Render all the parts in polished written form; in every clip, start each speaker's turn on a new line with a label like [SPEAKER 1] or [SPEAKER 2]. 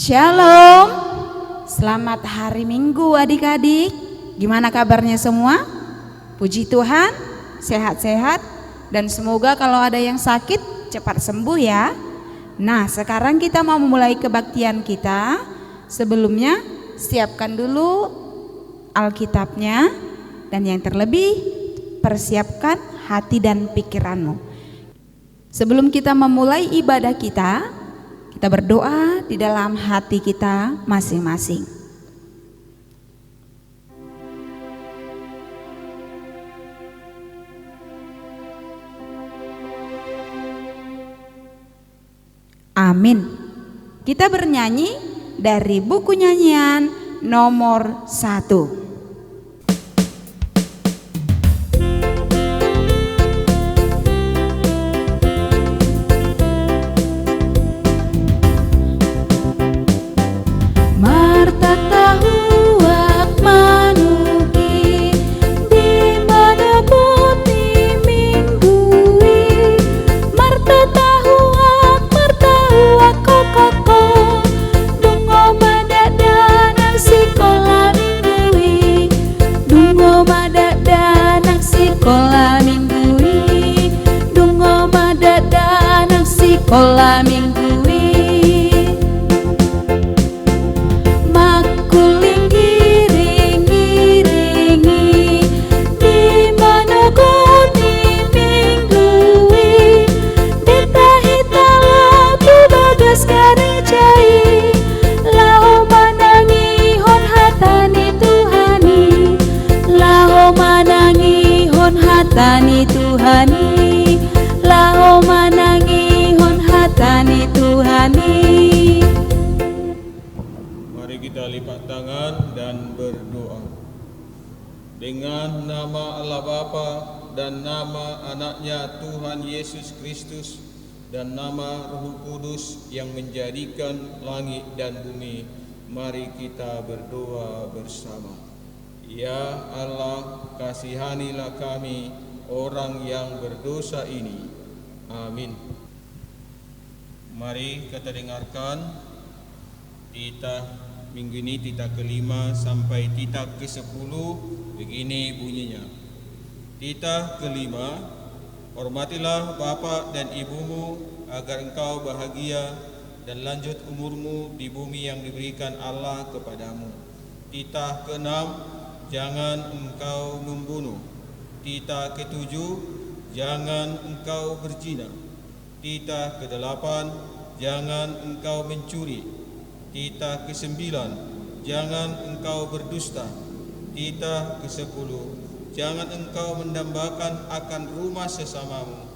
[SPEAKER 1] Shalom, selamat hari Minggu adik-adik. Gimana kabarnya semua? Puji Tuhan, sehat-sehat. Dan semoga kalau ada yang sakit cepat sembuh ya. Nah, sekarang kita mau memulai kebaktian kita. Sebelumnya siapkan dulu Alkitabnya. Dan yang terlebih, persiapkan hati dan pikiranmu. Sebelum kita memulai ibadah kita berdoa di dalam hati kita masing-masing. Amin. Kita bernyanyi dari buku nyanyian nomor 1.
[SPEAKER 2] Sekolah minggui makuling giring-giringi di mana kodi minggui ditahitala tu bagas karejai lao manangi hon hatani Tuhani lao manangi hon hatani Tuhani lao manangi Tani Tuhani.
[SPEAKER 3] Mari kita lipat tangan dan berdoa. Dengan nama Allah Bapa dan nama anaknya Tuhan Yesus Kristus dan nama Roh Kudus yang menjadikan langit dan bumi, mari kita berdoa bersama. Ya Allah, kasihanilah kami orang yang berdosa ini. Amin. Mari kita dengarkan titah minggu ini, titah ke-5 sampai titah ke-10. Begini bunyinya. Titah ke-5, hormatilah bapa dan ibumu agar engkau bahagia dan lanjut umurmu di bumi yang diberikan Allah kepadamu. Titah ke-6, jangan engkau membunuh. Titah ke-7, jangan engkau berzina. Titah ke-8, jangan engkau mencuri. Titah ke-9, jangan engkau berdusta. Titah ke-10, jangan engkau mendambakan akan rumah sesamamu.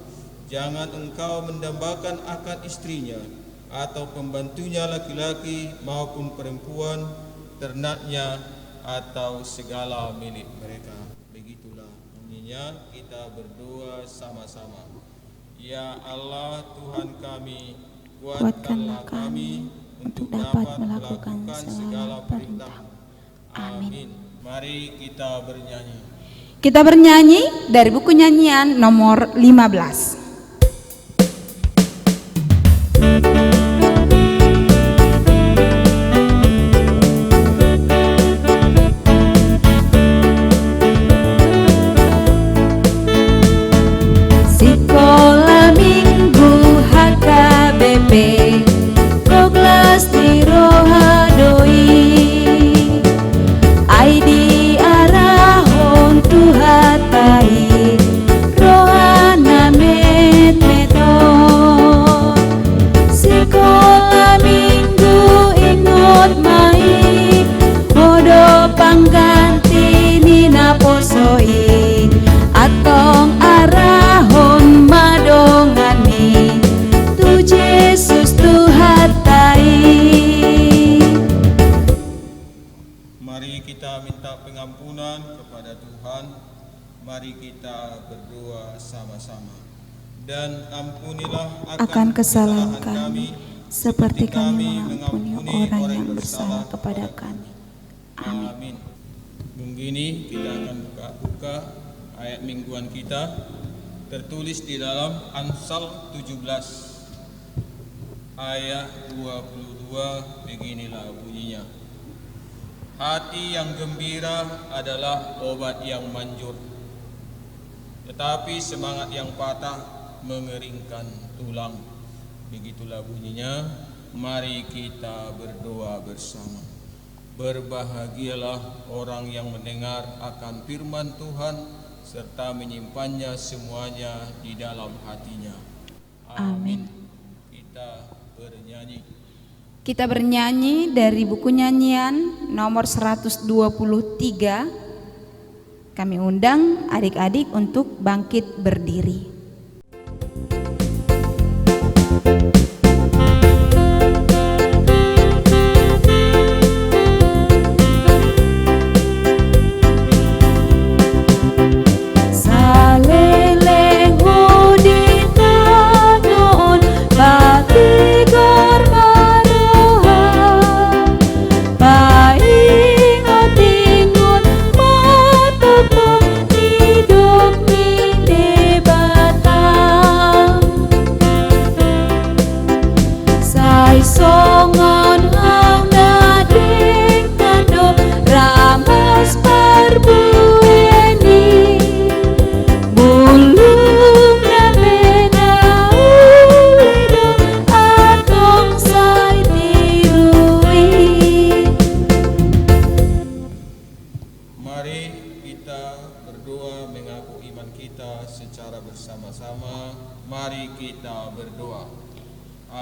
[SPEAKER 3] Jangan engkau mendambakan akan istrinya atau pembantunya laki-laki maupun perempuan, ternaknya atau segala milik mereka. Begitulah bunyinya, kita berdoa sama-sama. Ya Allah Tuhan kami, kuatkanlah kami untuk dapat melakukan segala perintah. Amin. Mari kita bernyanyi.
[SPEAKER 1] Kita bernyanyi dari buku nyanyian nomor 15.
[SPEAKER 2] Koglas di roha doi ai di arahon Tuhan tai roha namet meton sekolah minggu ingot mai bodo pangganti nina posoi atong arahon madongani tu Yesus Tuhan tai.
[SPEAKER 3] Mari kita minta pengampunan kepada Tuhan. Mari kita berdoa sama-sama. Dan ampunilah akan kesalahan kami
[SPEAKER 2] seperti kami mengampuni orang yang bersalah kepada kami.
[SPEAKER 3] Amin. Minggu ini kita akan buka ayat mingguan kita tertulis di dalam Amsal 17 ayat 22. kedua beginilah bunyinya. Hati yang gembira adalah obat yang manjur, tetapi semangat yang patah mengeringkan tulang. Begitulah bunyinya. Mari kita berdoa bersama. Berbahagialah orang yang mendengar akan firman Tuhan serta menyimpannya semuanya di dalam hatinya. Amin. Kita bernyanyi.
[SPEAKER 1] Kita bernyanyi dari buku nyanyian nomor 123. Kami undang adik-adik untuk bangkit berdiri.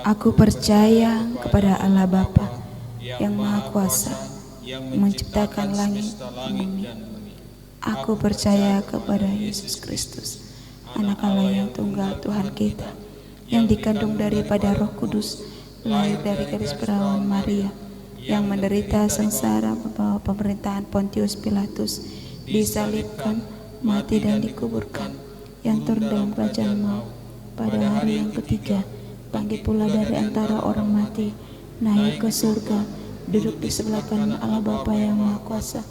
[SPEAKER 1] Aku percaya kepada Allah Bapa yang Maha Kuasa, yang menciptakan langit dan bumi. Aku percaya kepada Yesus Kristus, Anak Allah yang tunggal Tuhan kita, yang dikandung daripada Roh Kudus, lahir dari gadis perawan Maria, yang menderita sengsara membawa pemerintahan Pontius Pilatus, disalibkan, mati dan dikuburkan, yang turun dalam kerajaan maut, pada hari yang ketiga bangkit pula dari antara orang mati, naik ke surga, duduk di sebelah kanan Allah Bapa yang Maha Kuasa,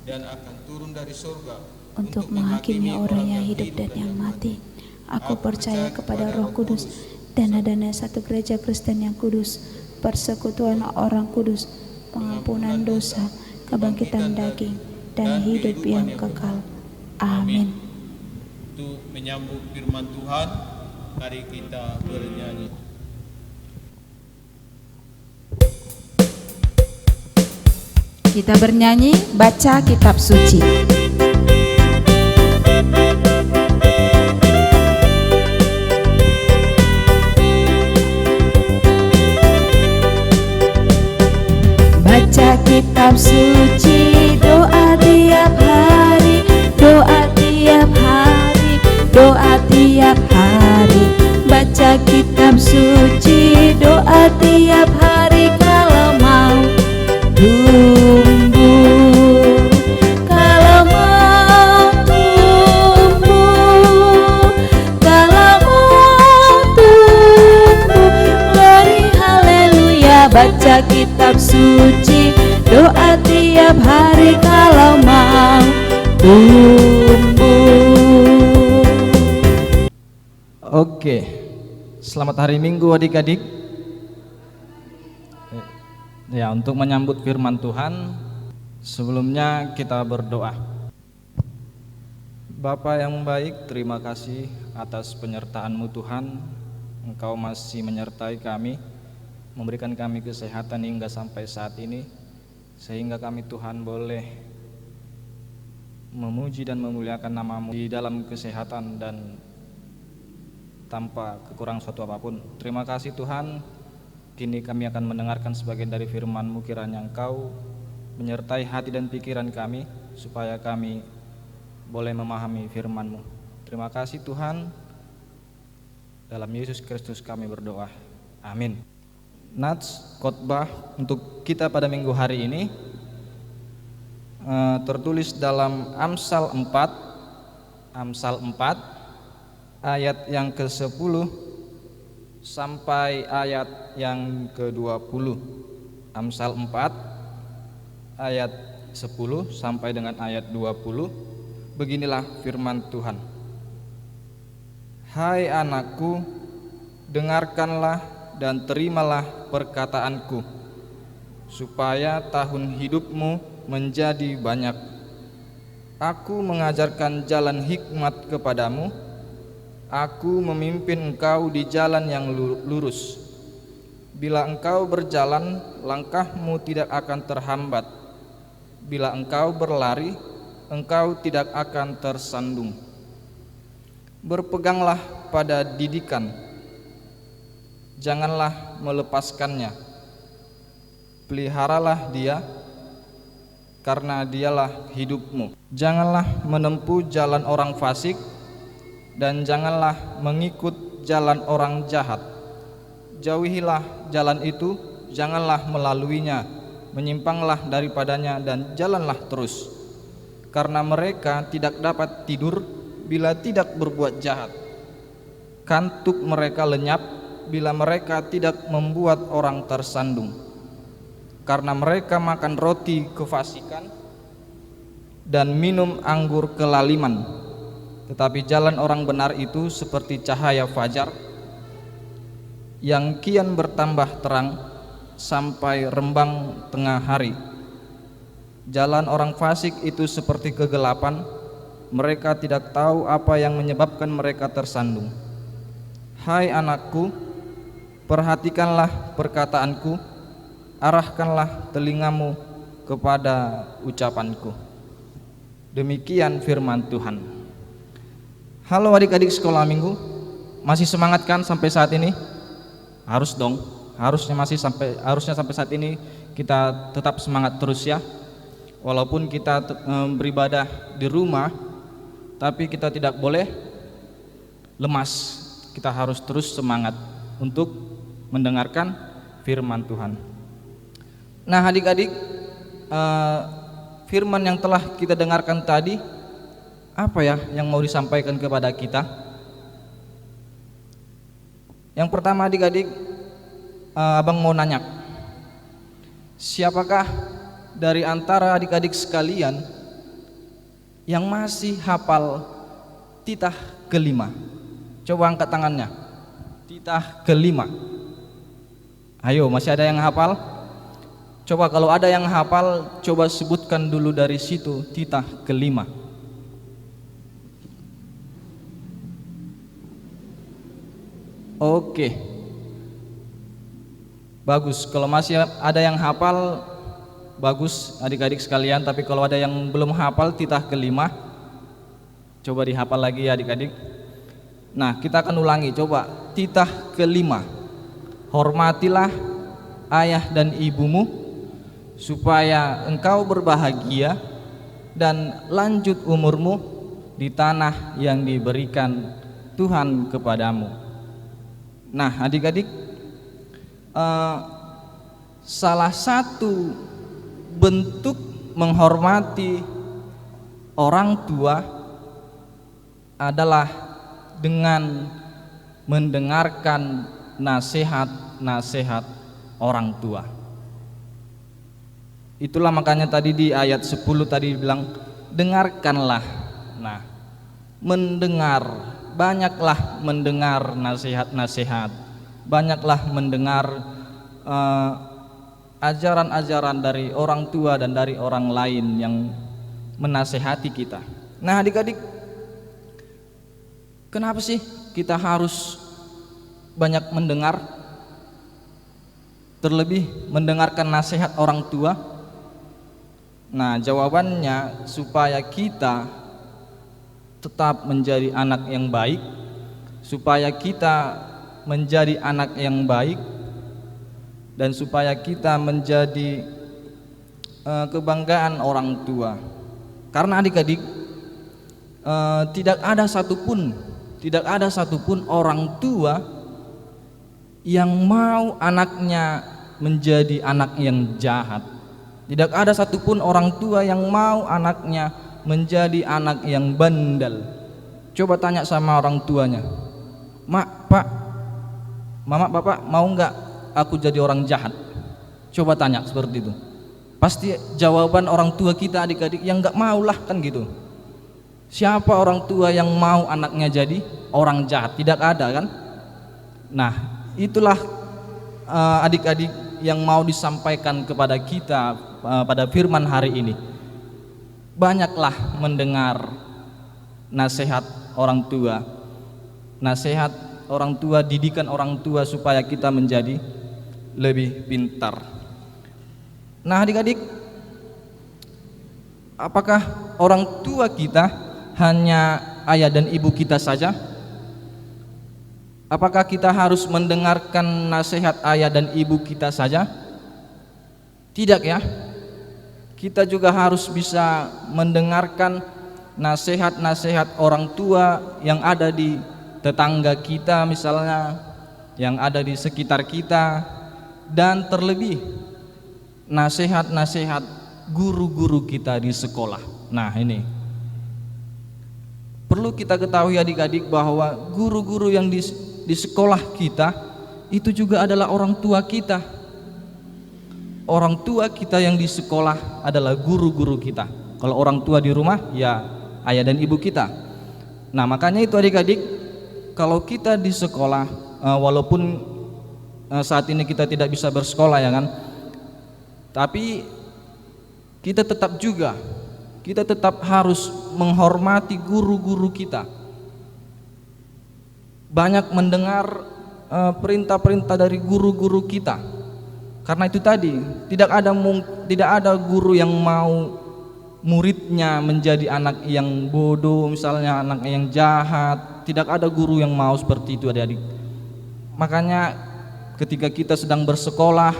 [SPEAKER 3] dan akan turun dari surga
[SPEAKER 1] untuk menghakimi orang yang hidup dan yang mati. Aku percaya kepada Roh Kudus dan adanya satu gereja Kristen yang kudus, persekutuan orang kudus, pengampunan dosa, kebangkitan daging, dan hidup yang kekal. Amin.
[SPEAKER 3] Untuk menyambut firman Tuhan, mari kita bernyanyi.
[SPEAKER 1] Kita bernyanyi baca kitab suci. Baca kitab suci, doa tiap hari, doa tiap hari, doa tiap hari. Baca kitab suci, doa tiap hari kalau mau tumbuh, kalau mau tumbuh, kalau mau tumbuh. Glory haleluya. Baca kitab suci, doa tiap hari kalau mau tumbuh.
[SPEAKER 4] Oke, selamat hari Minggu adik-adik. Ya, untuk menyambut firman Tuhan, sebelumnya kita berdoa. Bapa yang baik, terima kasih atas penyertaan-Mu Tuhan. Engkau masih menyertai kami, memberikan kami kesehatan hingga sampai saat ini, sehingga kami Tuhan boleh memuji dan memuliakan nama-Mu di dalam kesehatan dan tanpa kekurangan suatu apapun. Terima kasih Tuhan. Kini kami akan mendengarkan sebagian dari firman-Mu, kiranya Engkau menyertai hati dan pikiran kami, supaya kami boleh memahami firman-Mu. Terima kasih Tuhan. Dalam Yesus Kristus kami berdoa. Amin. Nats khotbah untuk kita pada minggu hari ini tertulis dalam Amsal 4 ayat yang ke-10 sampai ayat yang ke-20. Amsal 4 ayat 10 sampai dengan ayat 20. Beginilah firman Tuhan. Hai anakku, dengarkanlah dan terimalah perkataanku. supaya tahun hidupmu menjadi banyak. Aku mengajarkan jalan hikmat kepadamu, aku memimpin engkau di jalan yang lurus. Bila engkau berjalan, langkahmu tidak akan terhambat. Bila engkau berlari, engkau tidak akan tersandung. Berpeganglah pada didikan, janganlah melepaskannya. Peliharalah dia, karena dialah hidupmu. Janganlah menempuh jalan orang fasik, dan janganlah mengikut jalan orang jahat. Jauhilah jalan itu, janganlah melaluinya. Menyimpanglah daripadanya dan jalanlah terus, karena mereka tidak dapat tidur bila tidak berbuat jahat. Kantuk mereka lenyap bila mereka tidak membuat orang tersandung, karena mereka makan roti kefasikan dan minum anggur kelaliman. Tetapi jalan orang benar itu seperti cahaya fajar yang kian bertambah terang sampai rembang tengah hari. Jalan orang fasik itu seperti kegelapan, mereka tidak tahu apa yang menyebabkan mereka tersandung. Hai anakku, perhatikanlah perkataanku, arahkanlah telingamu kepada ucapanku. Demikian firman Tuhan. Halo adik-adik sekolah minggu, masih semangat kan sampai saat ini? Harus dong, harusnya sampai saat ini kita tetap semangat terus ya. Walaupun kita beribadah di rumah, tapi kita tidak boleh lemas. Kita harus terus semangat untuk mendengarkan firman Tuhan. Nah adik-adik, firman yang telah kita dengarkan tadi, apa ya yang mau disampaikan kepada kita? Yang pertama adik-adik, abang mau nanya, siapakah dari antara adik-adik sekalian yang masih hafal titah kelima? Coba angkat tangannya. Titah kelima. Ayo, masih ada yang hafal? Coba kalau ada yang hafal, coba sebutkan dulu dari situ titah kelima. Oke, bagus. Kalau masih ada yang hafal, bagus adik-adik sekalian. Tapi kalau ada yang belum hafal titah kelima, coba dihafal lagi ya adik-adik. Nah, kita akan ulangi. Coba titah kelima. Hormatilah ayah dan ibumu, supaya engkau berbahagia dan lanjut umurmu di tanah yang diberikan Tuhan kepadamu. Nah adik-adik, salah satu bentuk menghormati orang tua adalah dengan mendengarkan nasihat-nasihat orang tua. Itulah makanya tadi di ayat 10 tadi bilang dengarkanlah. Nah, mendengar, banyaklah mendengar nasihat-nasihat, banyaklah mendengar ajaran-ajaran dari orang tua dan dari orang lain yang menasehati kita. Nah adik-adik, kenapa sih kita harus banyak mendengar, terlebih mendengarkan nasihat orang tua? Nah jawabannya supaya kita tetap menjadi anak yang baik, supaya kita menjadi anak yang baik, dan supaya kita menjadi kebanggaan orang tua. Karena adik-adik, tidak ada satupun orang tua yang mau anaknya menjadi anak yang jahat. Tidak ada satupun orang tua yang mau anaknya menjadi anak yang bandel. Coba tanya sama orang tuanya, mak, pak, mama, bapak, mau nggak aku jadi orang jahat? Coba tanya seperti itu. Pasti jawaban orang tua kita adik-adik yang nggak mau lah kan gitu. Siapa orang tua yang mau anaknya jadi orang jahat? Tidak ada kan? Nah itulah adik-adik yang mau disampaikan kepada kita pada firman hari ini. Banyaklah mendengar nasihat orang tua, nasihat orang tua, didikan orang tua supaya kita menjadi lebih pintar. Nah adik-adik, apakah orang tua kita hanya ayah dan ibu kita saja? Apakah kita harus mendengarkan nasihat ayah dan ibu kita saja? Tidak ya. Kita juga harus bisa mendengarkan nasihat-nasihat orang tua yang ada di tetangga kita misalnya, yang ada di sekitar kita, dan terlebih nasihat-nasihat guru-guru kita di sekolah. Nah ini perlu kita ketahui adik-adik bahwa guru-guru yang di sekolah kita itu juga adalah orang tua kita. Orang tua kita yang di sekolah adalah guru-guru kita. Kalau orang tua di rumah ya ayah dan ibu kita. Nah makanya itu adik-adik, kalau kita di sekolah, walaupun saat ini kita tidak bisa bersekolah ya kan, tapi kita tetap harus menghormati guru-guru kita. Banyak mendengar perintah-perintah dari guru-guru kita. Karena itu tadi tidak ada guru yang mau muridnya menjadi anak yang bodoh, misalnya anak yang jahat. Tidak ada guru yang mau seperti itu adik-adik. Makanya ketika kita sedang bersekolah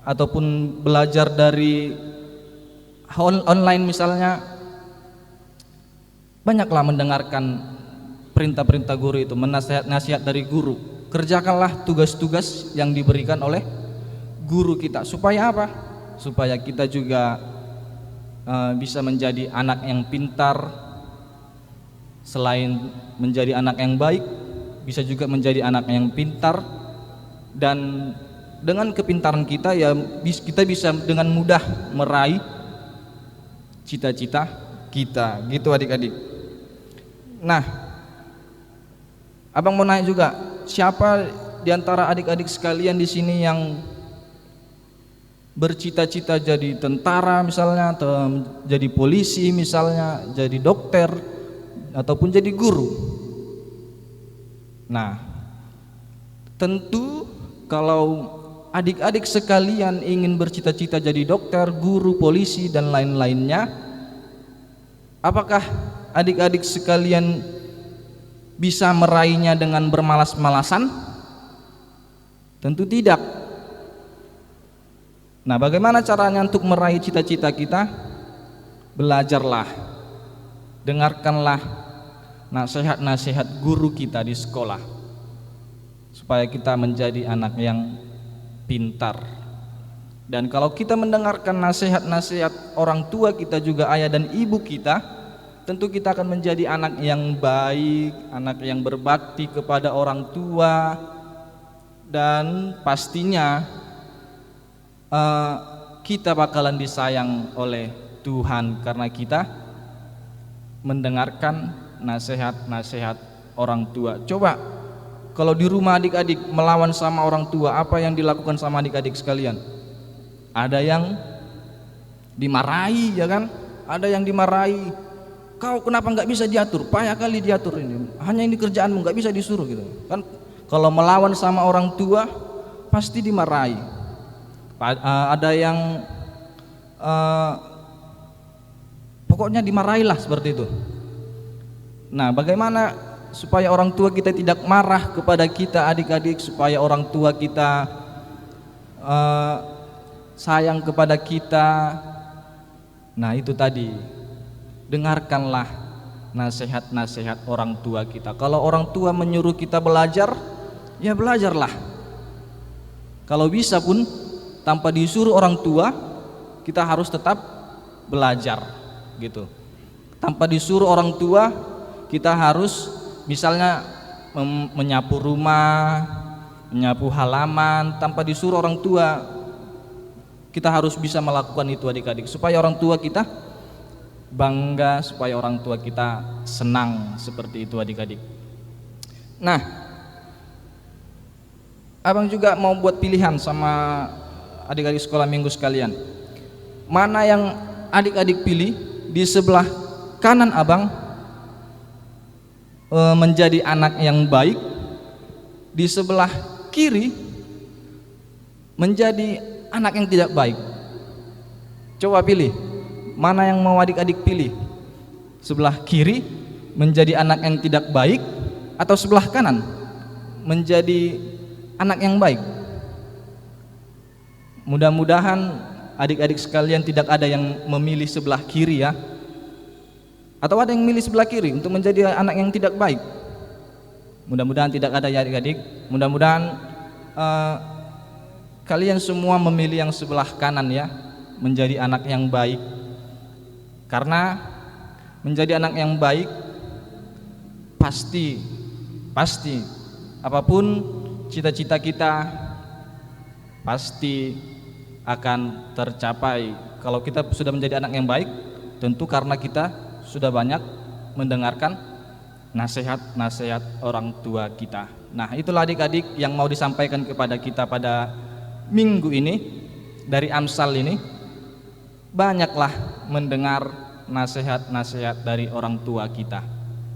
[SPEAKER 4] ataupun belajar dari online misalnya, banyaklah mendengarkan perintah-perintah guru itu, nasihat dari guru. Kerjakanlah tugas-tugas yang diberikan oleh guru kita. Supaya apa? Supaya kita juga bisa menjadi anak yang pintar. Selain menjadi anak yang baik, bisa juga menjadi anak yang pintar. Dan dengan kepintaran kita ya kita bisa dengan mudah meraih cita-cita kita, gitu adik-adik. Nah, Abang mau nanya juga, siapa di antara adik-adik sekalian di sini yang bercita-cita jadi tentara misalnya, atau jadi polisi misalnya, jadi dokter, ataupun jadi guru? Nah, tentu kalau adik-adik sekalian ingin bercita-cita jadi dokter, guru, polisi, dan lain-lainnya, apakah adik-adik sekalian bisa meraihnya dengan bermalas-malasan? Tentu tidak. Nah, bagaimana caranya untuk meraih cita-cita kita? Belajarlah, dengarkanlah nasihat-nasihat guru kita di sekolah, supaya kita menjadi anak yang pintar. Dan kalau kita mendengarkan nasihat-nasihat orang tua kita, juga ayah dan ibu kita, tentu kita akan menjadi anak yang baik, anak yang berbakti kepada orang tua, dan pastinya kita bakalan disayang oleh Tuhan karena kita mendengarkan nasihat-nasihat orang tua. Coba kalau di rumah adik-adik melawan sama orang tua, apa yang dilakukan sama adik-adik sekalian? Ada yang dimarahi ya kan? Ada yang dimarahi, kau kenapa nggak bisa diatur? Payah kali diatur ini. Hanya ini kerjaanmu, nggak bisa disuruh gitu. Kan kalau melawan sama orang tua pasti dimarahi. Ada yang pokoknya dimarahilah seperti itu. Nah, bagaimana supaya orang tua kita tidak marah kepada kita adik-adik, supaya orang tua kita sayang kepada kita? Nah, itu tadi, dengarkanlah nasihat-nasihat orang tua kita. Kalau orang tua menyuruh kita belajar, ya belajarlah. Kalau bisa pun tanpa disuruh orang tua, kita harus tetap belajar gitu. Tanpa disuruh orang tua, kita harus misalnya menyapu rumah, menyapu halaman, tanpa disuruh orang tua. Kita harus bisa melakukan itu adik-adik, supaya orang tua kita bangga, supaya orang tua kita senang, seperti itu adik-adik. Nah, Abang juga mau buat pilihan sama adik-adik sekolah minggu sekalian. Mana yang adik-adik pilih? Di sebelah kanan abang menjadi anak yang baik, di sebelah kiri menjadi anak yang tidak baik. Coba pilih, mana yang mau adik-adik pilih? Sebelah kiri menjadi anak yang tidak baik, atau sebelah kanan menjadi anak yang baik? Mudah-mudahan adik-adik sekalian tidak ada yang memilih sebelah kiri ya. Atau ada yang memilih sebelah kiri untuk menjadi anak yang tidak baik? Mudah-mudahan tidak ada ya adik-adik. Mudah-mudahan kalian semua memilih yang sebelah kanan ya, menjadi anak yang baik. Karena menjadi anak yang baik pasti apapun cita-cita kita pasti akan tercapai. Kalau kita sudah menjadi anak yang baik, tentu karena kita sudah banyak mendengarkan nasihat-nasihat orang tua kita. Nah, itulah adik-adik yang mau disampaikan kepada kita pada minggu ini dari Amsal ini. Banyaklah mendengar nasihat-nasihat dari orang tua kita.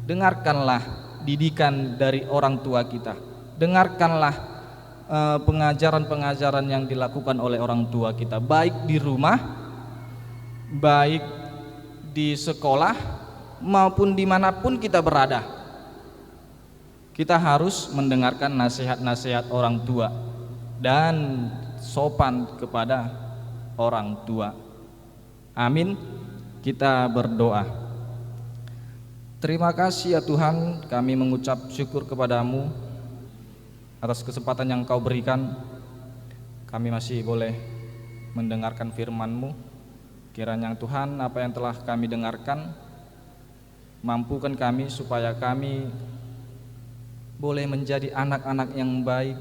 [SPEAKER 4] Dengarkanlah didikan dari orang tua kita. Dengarkanlah pengajaran-pengajaran yang dilakukan oleh orang tua kita, baik di rumah, baik di sekolah, maupun dimanapun kita berada. Kita harus mendengarkan nasihat-nasihat orang tua dan sopan kepada orang tua. Amin. Kita berdoa. Terima kasih ya Tuhan, kami mengucap syukur kepadamu atas kesempatan yang Kau berikan. Kami masih boleh mendengarkan firman-Mu. Kiranya Tuhan, apa yang telah kami dengarkan, mampukan kami supaya kami boleh menjadi anak-anak yang baik,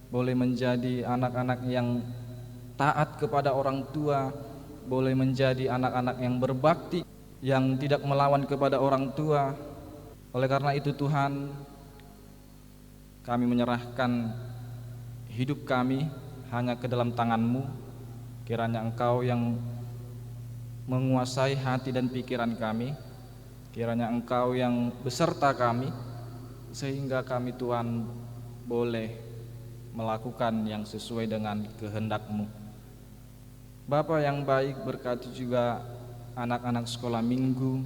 [SPEAKER 4] boleh menjadi anak-anak yang taat kepada orang tua, boleh menjadi anak-anak yang berbakti, yang tidak melawan kepada orang tua. Oleh karena itu Tuhan, kami menyerahkan hidup kami hanya ke dalam tangan-Mu. Kiranya Engkau yang menguasai hati dan pikiran kami, kiranya Engkau yang beserta kami, sehingga kami Tuhan boleh melakukan yang sesuai dengan kehendak-Mu. Bapa yang baik, berkati juga anak-anak sekolah minggu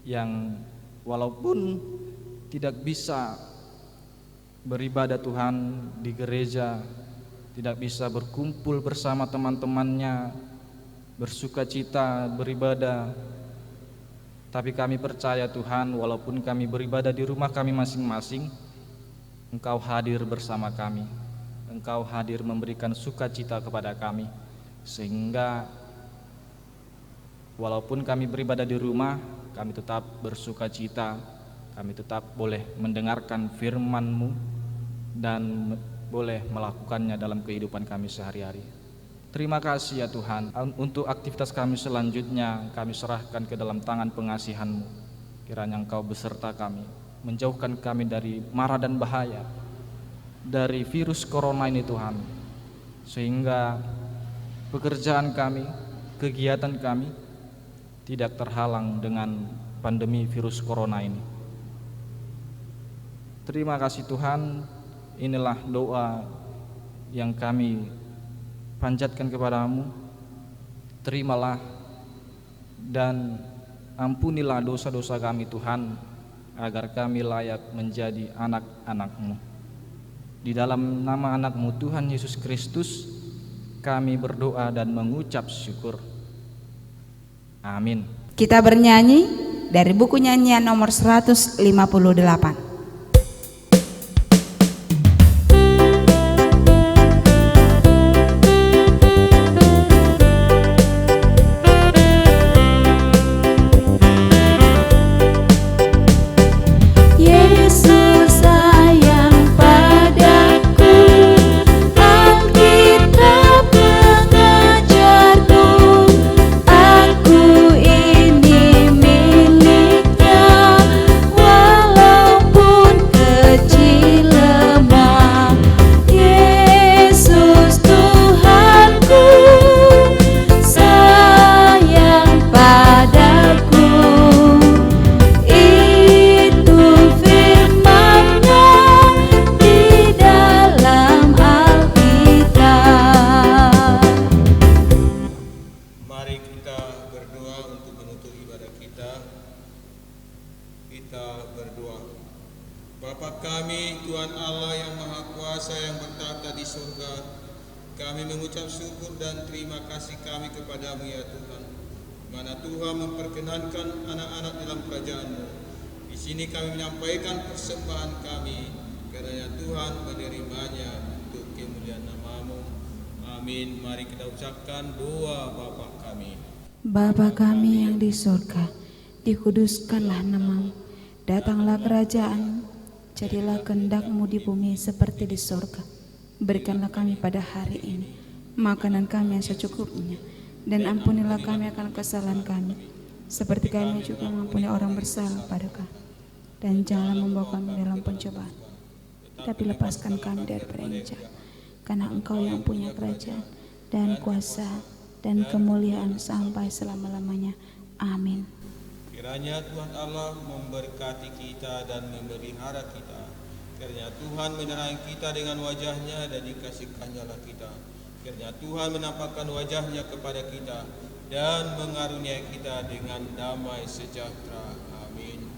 [SPEAKER 4] yang walaupun tidak bisa beribadah Tuhan di gereja, tidak bisa berkumpul bersama teman-temannya, bersukacita beribadah, tapi kami percaya Tuhan, walaupun kami beribadah di rumah kami masing-masing, Engkau hadir bersama kami, Engkau hadir memberikan sukacita kepada kami, sehingga walaupun kami beribadah di rumah, kami tetap bersukacita, kami tetap boleh mendengarkan firman-Mu dan boleh melakukannya dalam kehidupan kami sehari-hari. Terima kasih ya Tuhan. Untuk aktivitas kami selanjutnya, kami serahkan ke dalam tangan pengasihan-Mu. Kiranya Engkau beserta kami, menjauhkan kami dari mara dan bahaya, dari virus corona ini Tuhan, sehingga pekerjaan kami, kegiatan kami tidak terhalang dengan pandemi virus corona ini. Terima kasih Tuhan. Inilah doa yang kami panjatkan kepadamu. Terimalah dan ampunilah dosa-dosa kami Tuhan, agar kami layak menjadi anak-anak-Mu. Di dalam nama anak-Mu Tuhan Yesus Kristus kami berdoa dan mengucap syukur. Amin.
[SPEAKER 1] Kita bernyanyi dari buku nyanyian nomor 158.
[SPEAKER 2] Walaupun
[SPEAKER 3] Bapa kami, Tuhan Allah yang Maha Kuasa yang bertahta di surga, kami mengucap syukur dan terima kasih kami kepadamu ya Tuhan, mana Tuhan memperkenankan anak-anak dalam kerajaan-Mu. Di sini kami menyampaikan persembahan kami, karena Tuhan menerimanya untuk kemuliaan nama-Mu. Amin. Mari kita ucapkan doa Bapa kami.
[SPEAKER 2] Bapa kami yang di surga, dikuduskanlah nama-Mu, datanglah kerajaan-Mu, jadilah kehendak-Mu di bumi seperti di surga. Berikanlah kami pada hari ini makanan kami yang secukupnya, dan ampunilah kami akan kesalahan kami, seperti kami juga mengampuni orang bersalah pada kami. Dan janganlah membawa kami dalam pencobaan, tapi lepaskan kami daripada yang jahat. Karena Engkau yang punya kerajaan dan kuasa dan kemuliaan sampai selama-lamanya. Amin.
[SPEAKER 3] Kiranya Tuhan Allah memberkati kita dan memelihara kita. Kiranya Tuhan menerangi kita dengan wajah-Nya dan dikasihkannya kita. Kiranya Tuhan menampakkan wajah-Nya kepada kita dan mengaruniai kita dengan damai sejahtera. Amin.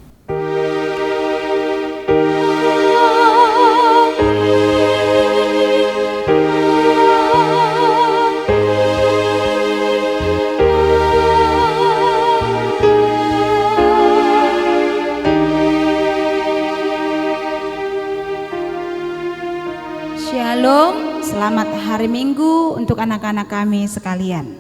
[SPEAKER 1] Shalom, selamat hari Minggu untuk anak-anak kami sekalian.